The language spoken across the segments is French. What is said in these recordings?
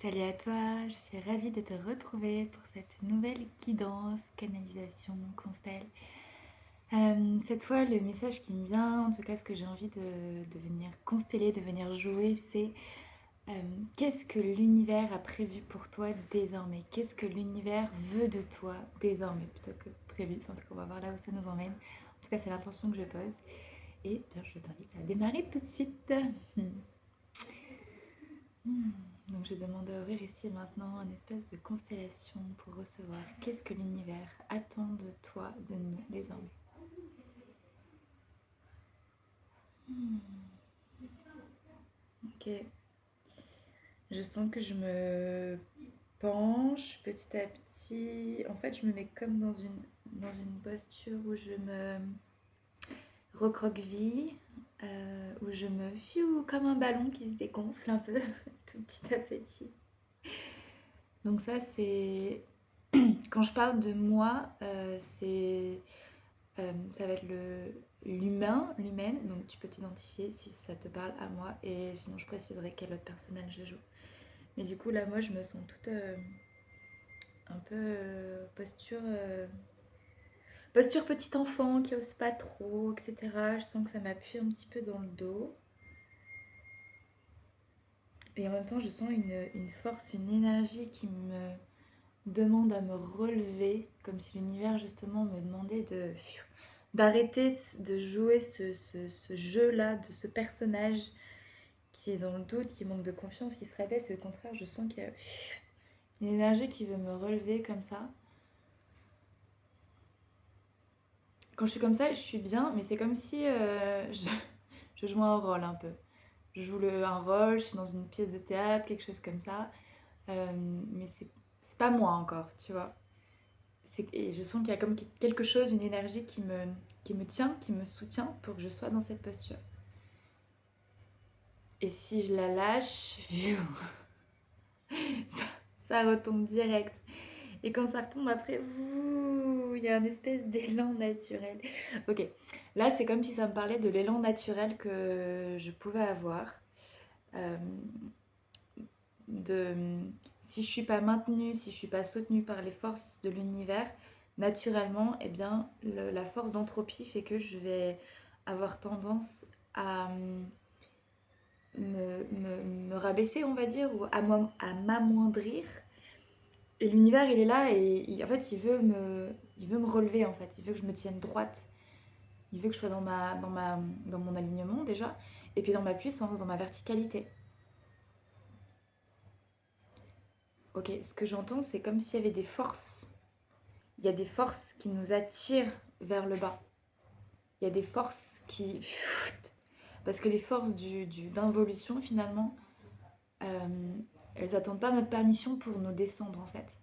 Salut à toi, je suis ravie de te retrouver pour cette nouvelle guidance, canalisation, constelle. Cette fois, le message qui me vient, en tout cas ce que j'ai envie de venir consteller, de venir jouer, c'est euh, qu'est-ce que l'univers a prévu pour toi désormais? Qu'est-ce que l'univers veut de toi désormais plutôt que prévu? En tout cas, on va voir là où ça nous emmène. En tout cas, c'est l'intention que je pose. Et bien, je t'invite à démarrer tout de suite. Hmm. Donc je demande à ouvrir ici et maintenant une espèce de constellation pour recevoir qu'est-ce que l'univers attend de toi, de nous désormais. Ok, je sens que je me penche petit à petit. En fait, je me mets comme dans une posture où je me recroqueville, où je me fiou comme un ballon qui se dégonfle un peu, tout petit à petit. Donc ça, c'est... Quand je parle de moi, ça va être l'humain, l'humaine, donc tu peux t'identifier si ça te parle à moi, et sinon je préciserai quel autre personnage je joue. Mais du coup, là, moi, je me sens toute un peu posture petit enfant qui ose pas trop, etc. Je sens que ça m'appuie un petit peu dans le dos. Et en même temps, je sens une force, une énergie qui me demande à me relever, comme si l'univers justement me demandait d'arrêter de jouer ce jeu-là, de ce personnage qui est dans le doute, qui manque de confiance, qui se rabaisse. Et au contraire, je sens qu'il y a une énergie qui veut me relever comme ça. Quand je suis comme ça, je suis bien, mais c'est comme si je jouais un rôle un peu. Je joue un rôle, je suis dans une pièce de théâtre, quelque chose comme ça. Mais c'est pas moi encore, tu vois. Et je sens qu'il y a comme quelque chose, une énergie qui me tient, qui me soutient pour que je sois dans cette posture. Et si je la lâche, ça, ça retombe direct. Et quand ça retombe après, il y a une espèce d'élan naturel. Ok, là c'est comme si ça me parlait de l'élan naturel que je pouvais avoir. Euh, de, si je suis pas maintenue, si je suis pas soutenue par les forces de l'univers, naturellement, eh bien, la force d'entropie fait que je vais avoir tendance à me rabaisser, on va dire, ou à m'amoindrir. Et l'univers, il est là et en fait, il veut me relever, en fait. Il veut que je me tienne droite. Il veut que je sois dans mon alignement, déjà. Et puis dans ma puissance, dans ma verticalité. Ok, ce que j'entends, c'est comme s'il y avait des forces. Il y a des forces qui nous attirent vers le bas. Il y a des forces qui... Parce que les forces d'involution, finalement, euh, elles attendent pas notre permission pour nous descendre, en fait.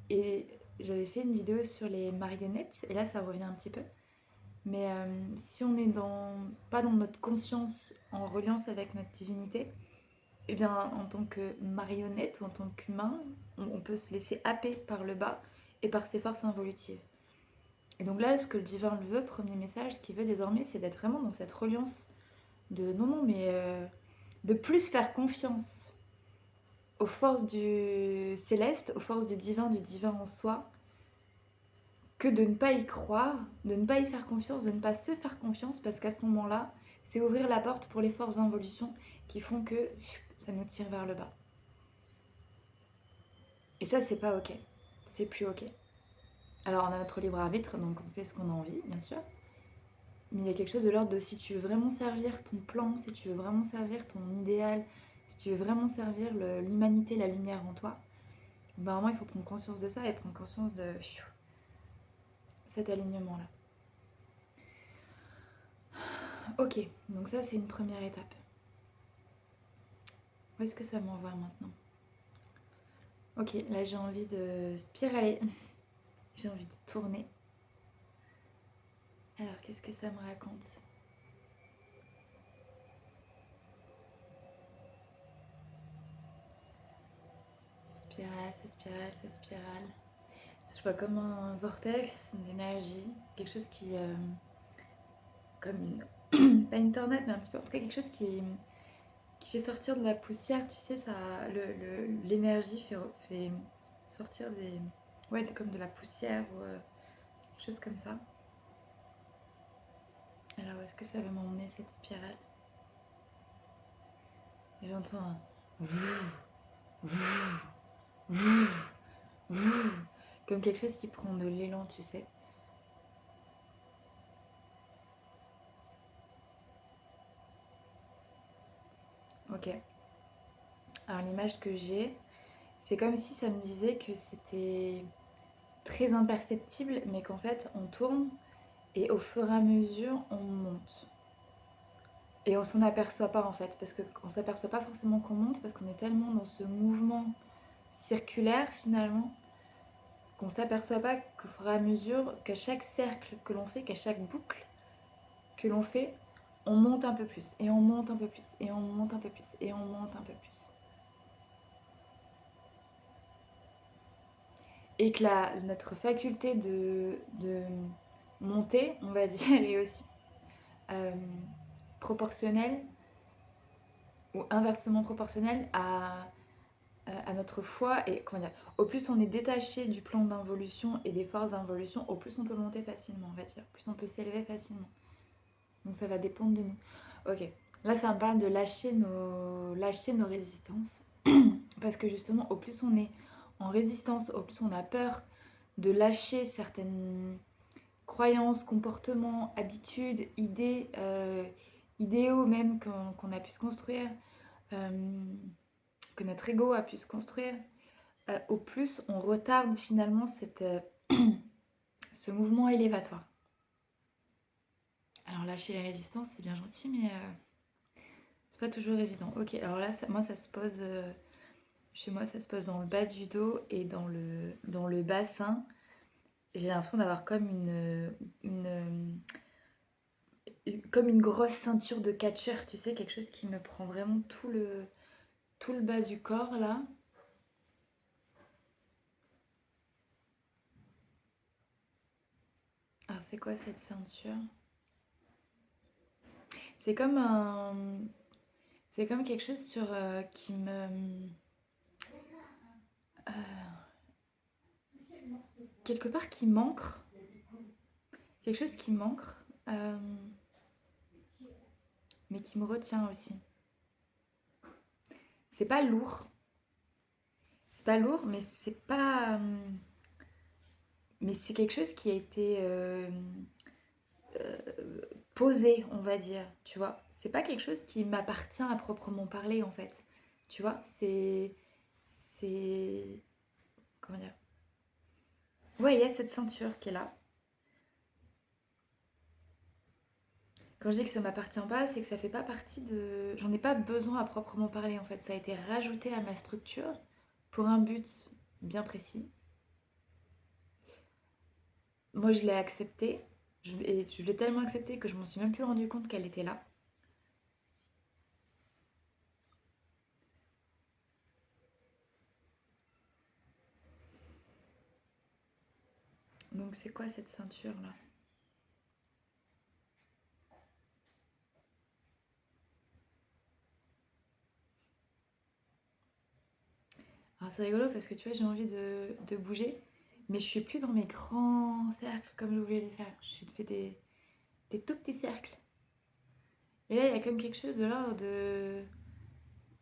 Et j'avais fait une vidéo sur les marionnettes, et là, ça revient un petit peu. Mais si on n'est pas dans notre conscience, en reliance avec notre divinité, eh bien, en tant que marionnette ou en tant qu'humain, on peut se laisser happer par le bas et par ses forces involutives. Et donc là, ce que le divin le veut, premier message, ce qu'il veut désormais, c'est d'être vraiment dans cette reliance de non, non, mais de plus faire confiance aux forces du céleste, aux forces du divin en soi, que de ne pas y croire, de ne pas y faire confiance, de ne pas se faire confiance, parce qu'à ce moment-là, c'est ouvrir la porte pour les forces d'involution qui font que ça nous tire vers le bas. Et ça, c'est pas ok. C'est plus ok. Alors, on a notre libre arbitre, donc on fait ce qu'on a envie, bien sûr. Mais il y a quelque chose de l'ordre de si tu veux vraiment servir ton plan, si tu veux vraiment servir ton idéal, si tu veux vraiment servir l'humanité, la lumière en toi, normalement, il faut prendre conscience de ça et prendre conscience de cet alignement-là. Ok, donc ça, c'est une première étape. Où est-ce que ça m'envoie maintenant? Ok, là, j'ai envie de spiraler. J'ai envie de tourner. Alors, qu'est-ce que ça me raconte? Spirale, ça spirale, ça spirale. Je vois comme un vortex d'énergie, quelque chose qui... comme une... pas une tornade, mais un petit peu... En tout cas, quelque chose qui fait sortir de la poussière, tu sais, ça, l'énergie fait sortir des, ouais, comme de la poussière ou quelque chose comme ça. Alors, est-ce que ça va m'emmener cette spirale? Et j'entends un comme quelque chose qui prend de l'élan, tu sais. Ok. Alors l'image que j'ai, c'est comme si ça me disait que c'était très imperceptible, mais qu'en fait on tourne et au fur et à mesure on monte. Et on s'en aperçoit pas en fait, parce qu'on s'aperçoit pas forcément qu'on monte, parce qu'on est tellement dans ce mouvement circulaire finalement, qu'on s'aperçoit pas qu'au fur et à mesure, qu'à chaque cercle que l'on fait, qu'à chaque boucle que l'on fait, on monte un peu plus, et on monte un peu plus, et on monte un peu plus, et on monte un peu plus. Et que notre faculté de monter, on va dire, est aussi euh, proportionnelle ou inversement proportionnelle à notre foi. Et comment dire, au plus on est détaché du plan d'involution et des forces d'involution, au plus on peut monter facilement, on va dire. Au plus on peut s'élever facilement. Donc ça va dépendre de nous. Ok, là ça me parle de lâcher nos résistances. Parce que justement, au plus on est en résistance, au plus on a peur de lâcher certaines croyances, comportements, habitudes, idées, idéaux même qu'on a pu se construire, que notre ego a pu se construire, au plus on retarde finalement ce mouvement élévatoire. Alors lâcher les résistances, c'est bien gentil, mais c'est pas toujours évident. Ok, alors là, moi, ça se pose... chez moi, ça se pose dans le bas du dos et dans le bassin. J'ai l'impression d'avoir comme comme une grosse ceinture de catcheur, tu sais, quelque chose qui me prend vraiment tout le bas du corps, là. Alors, c'est quoi cette ceinture? C'est comme un... C'est comme quelque chose qui me... quelque part qui m'ancre. Quelque chose qui m'ancre, euh, mais qui me retient aussi. C'est pas lourd. C'est pas lourd, mais c'est pas... mais c'est quelque chose qui a été euh, posé, on va dire, tu vois. C'est pas quelque chose qui m'appartient à proprement parler, en fait. Tu vois, c'est... Comment dire? Ouais, il y a cette ceinture qui est là. Quand je dis que ça m'appartient pas, c'est que ça fait pas partie de... J'en ai pas besoin à proprement parler, en fait. Ça a été rajouté à ma structure pour un but bien précis. Moi, je l'ai acceptée. Et je l'ai tellement acceptée que je m'en suis même plus rendu compte qu'elle était là. Donc, c'est quoi cette ceinture-là? Alors c'est rigolo parce que tu vois, j'ai envie de bouger, mais je suis plus dans mes grands cercles comme je voulais les faire. Je suis fait des tout petits cercles. Et là, il y a comme quelque chose de l'ordre de...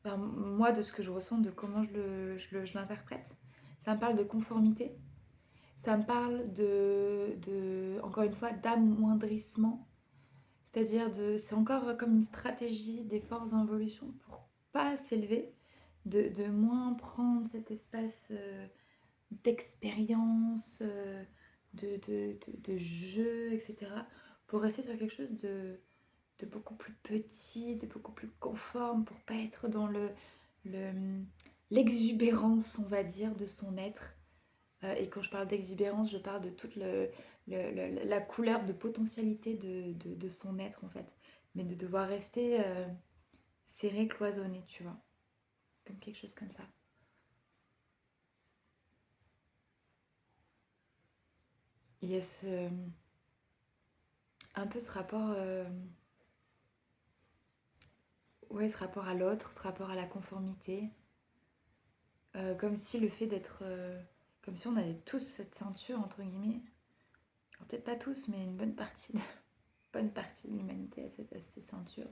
Enfin, moi, de ce que je ressens, de comment je l'interprète. Ça me parle de conformité. Ça me parle encore une fois, d'amoindrissement. C'est-à-dire, c'est encore comme une stratégie des forces d'involution pour pas s'élever, de moins prendre cet espace d'expérience, de jeu, etc. Pour rester sur quelque chose de beaucoup plus petit, de beaucoup plus conforme, pour pas être dans le- l'exubérance, on va dire, de son être. Et quand je parle d'exubérance, je parle de toute la couleur de potentialité de son être, en fait. Mais de devoir rester serré, cloisonné, tu vois. Comme quelque chose comme ça. Il y a un peu ce rapport Ouais, ce rapport à l'autre, ce rapport à la conformité. Comme si le fait d'être... comme si on avait tous cette ceinture, entre guillemets. Alors, peut-être pas tous, mais une bonne partie de l'humanité a ces ceintures.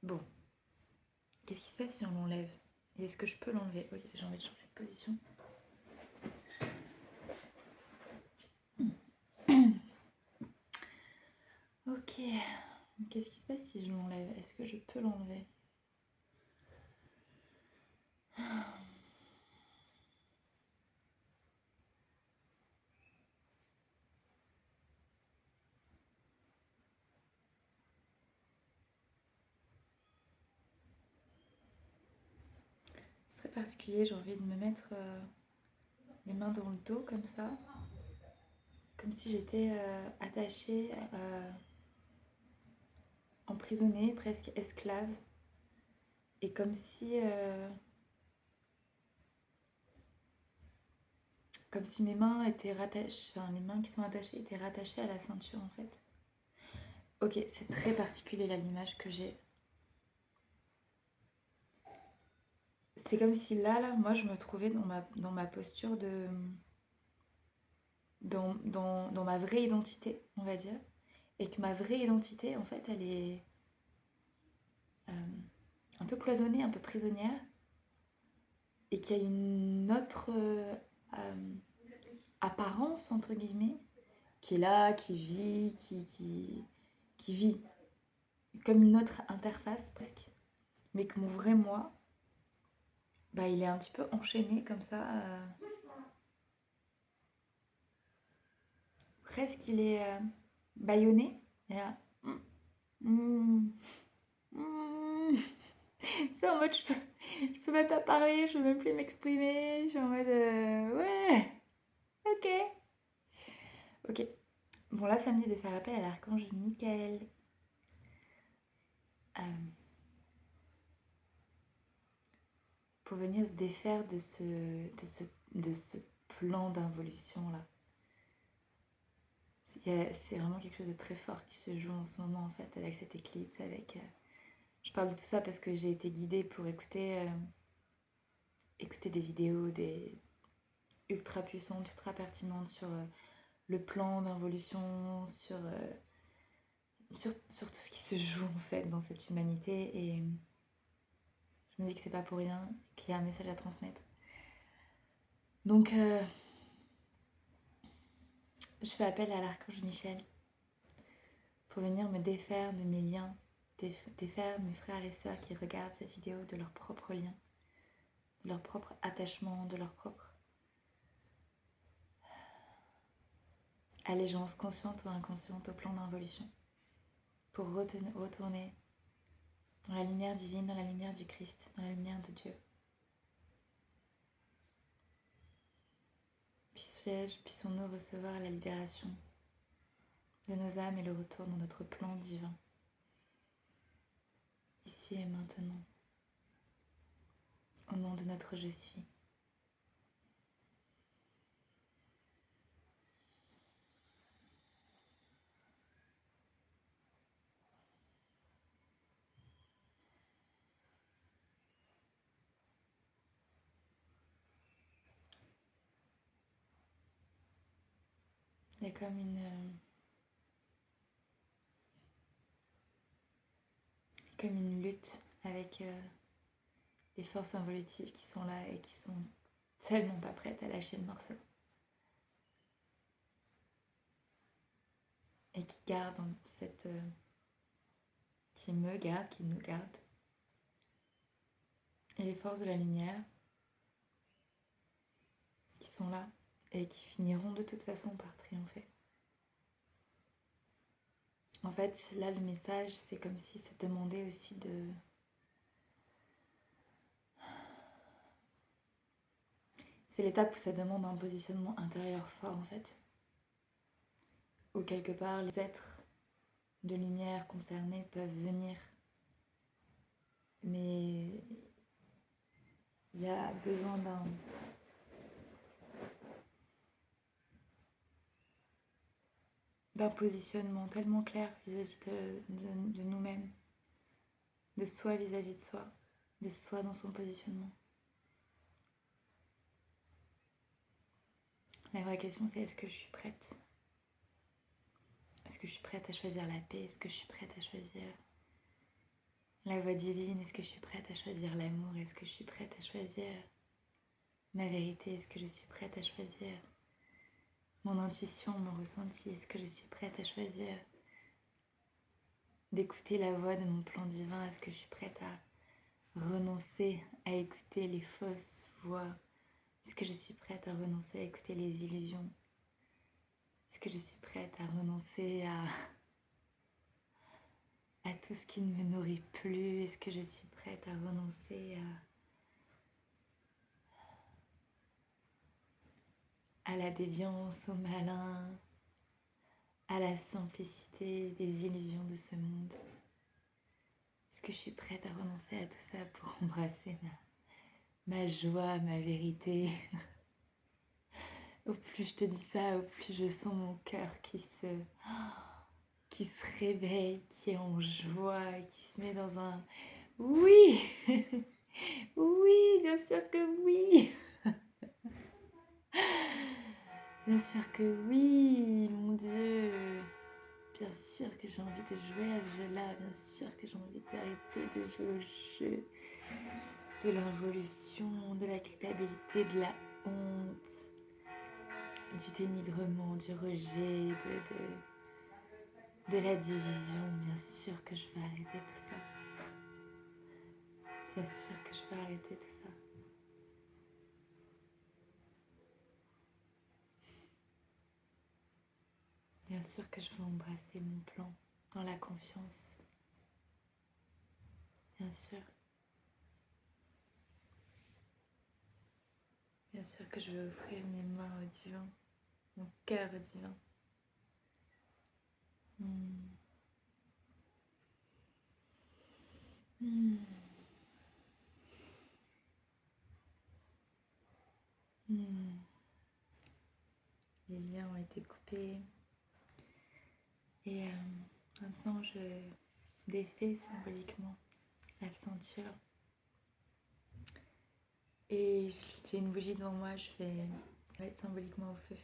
Bon, qu'est-ce qui se passe si on l'enlève? Et est-ce que je peux l'enlever? Ok, j'ai envie de changer de position. Ok, qu'est-ce qui se passe si je l'enlève? Est-ce que je peux l'enlever? C'est très particulier, j'ai envie de me mettre les mains dans le dos comme ça, comme si j'étais attachée, emprisonnée, presque esclave, et comme si mes mains étaient rattachées, enfin les mains qui sont attachées étaient rattachées à la ceinture en fait. Ok, c'est très particulier là l'image que j'ai. C'est comme si là, moi je me trouvais dans ma posture de... dans ma vraie identité, on va dire. Et que ma vraie identité, en fait, elle est un peu cloisonnée, un peu prisonnière. Et qu'il y a une autre apparence, entre guillemets, qui est là, qui vit. Comme une autre interface presque. Mais que mon vrai moi, bah, il est un petit peu enchaîné comme ça. Presque il est bâillonné. Et là, mm, mm. C'est en mode je peux même pas parler, je peux même plus m'exprimer. Je suis en mode ouais, ok. Ok. Bon là ça me dit de faire appel à l'archange Michael. euh, pour venir se défaire de ce plan d'involution là. C'est vraiment quelque chose de très fort qui se joue en ce moment en fait avec cette éclipse, avec... Je parle de tout ça parce que j'ai été guidée pour écouter des vidéos ultra puissantes, ultra pertinentes sur le plan d'involution, sur tout ce qui se joue en fait dans cette humanité. Et je me dis que c'est pas pour rien, qu'il y a un message à transmettre. Donc je fais appel à l'archange Michel pour venir me défaire de mes liens, défaire mes frères et sœurs qui regardent cette vidéo de leurs propres liens, de leur propre attachement, de leur propre allégeance consciente ou inconsciente au plan d'involution, pour retourner dans la lumière divine, dans la lumière du Christ, dans la lumière de Dieu. Puissions-nous recevoir la libération de nos âmes et le retour dans notre plan divin, ici et maintenant, au nom de notre je suis. Il y a comme une lutte avec les forces involutives qui sont là et qui sont tellement pas prêtes à lâcher le morceau. Et qui gardent qui me gardent, qui nous gardent. Et les forces de la lumière qui sont là et qui finiront de toute façon par triompher. En fait, là, le message, c'est comme si ça demandait aussi de... C'est l'étape où ça demande un positionnement intérieur fort, en fait. Où quelque part, les êtres de lumière concernés peuvent venir. Mais il y a besoin d'un positionnement tellement clair vis-à-vis de nous-mêmes, de soi vis-à-vis de soi dans son positionnement. La vraie question, c'est est-ce que je suis prête? Est-ce que je suis prête à choisir la paix? Est-ce que je suis prête à choisir la voie divine? Est-ce que je suis prête à choisir l'amour? Est-ce que je suis prête à choisir ma vérité? Est-ce que je suis prête à choisir mon intuition, mon ressenti? Est-ce que je suis prête à choisir d'écouter la voix de mon plan divin? Est-ce que je suis prête à renoncer à écouter les fausses voix? Est-ce que je suis prête à renoncer à écouter les illusions? Est-ce que je suis prête à renoncer à tout ce qui ne me nourrit plus? Est-ce que je suis prête à renoncer à la déviance, au malin, à la simplicité des illusions de ce monde? Est-ce que je suis prête à renoncer à tout ça pour embrasser ma joie, ma vérité? Au plus je te dis ça, au plus je sens mon cœur qui se réveille, qui est en joie, qui se met dans un oui. Oui, bien sûr que oui. Bien sûr que oui, mon Dieu. Bien sûr que j'ai envie de jouer à ce jeu-là. Bien sûr que j'ai envie d'arrêter de jouer au jeu de l'involution, de la culpabilité, de la honte, du dénigrement, du rejet, de la division. Bien sûr que je vais arrêter tout ça. Bien sûr que je vais arrêter tout ça. Bien sûr que je vais embrasser mon plan dans la confiance. Bien sûr. Bien sûr que je vais offrir mes mains au divin, mon cœur au divin. Mm. Mm. Mm. Les liens ont été coupés. Et maintenant, je défais symboliquement la ceinture. Et j'ai une bougie devant moi, je vais mettre symboliquement au feu.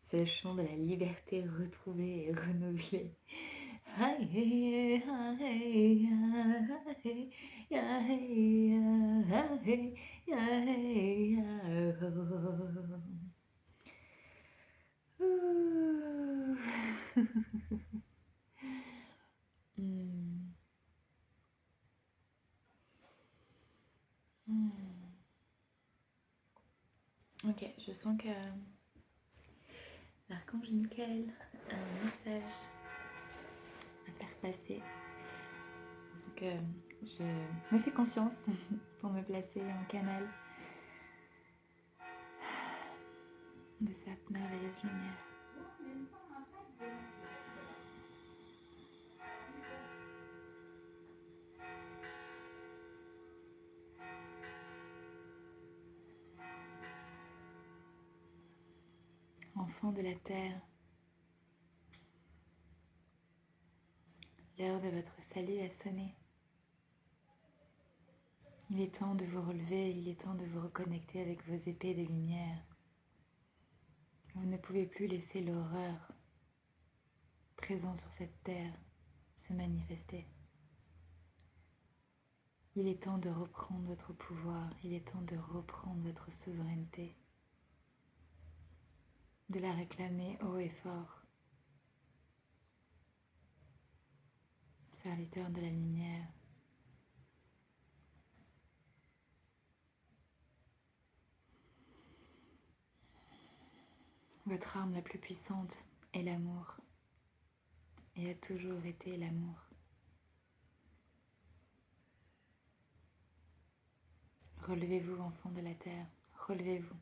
C'est le chant de la liberté retrouvée et renouvelée. Ok, je sens que l'archange Michael a un message à faire passer. Donc je me fais confiance pour me placer en canal de cette merveilleuse lumière. Enfants de la terre, l'heure de votre salut a sonné. Il est temps de vous relever, il est temps de vous reconnecter avec vos épées de lumière. Vous ne pouvez plus laisser l'horreur présente sur cette terre se manifester. Il est temps de reprendre votre pouvoir, il est temps de reprendre votre souveraineté, de la réclamer haut et fort. Serviteur de la lumière, Votre arme la plus puissante est l'amour et a toujours été l'amour. Relevez-vous, enfants de la terre, relevez-vous.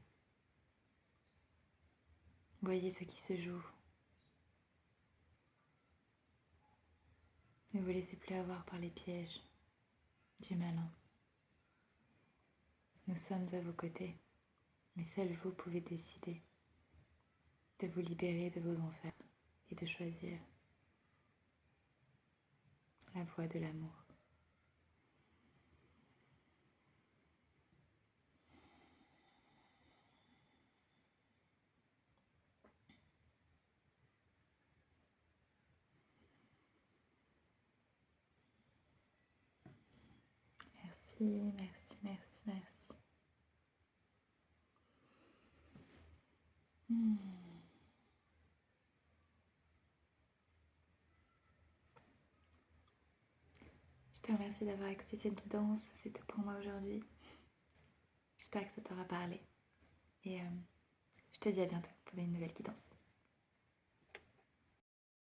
Voyez ce qui se joue. Ne vous laissez plus avoir par les pièges du malin. Nous sommes à vos côtés, mais seul vous pouvez décider de vous libérer de vos enfers et de choisir la voie de l'amour. Merci, merci, merci, merci. Je te remercie d'avoir écouté cette guidance. C'est tout pour moi aujourd'hui. J'espère que ça t'aura parlé. Et je te dis à bientôt pour une nouvelle guidance.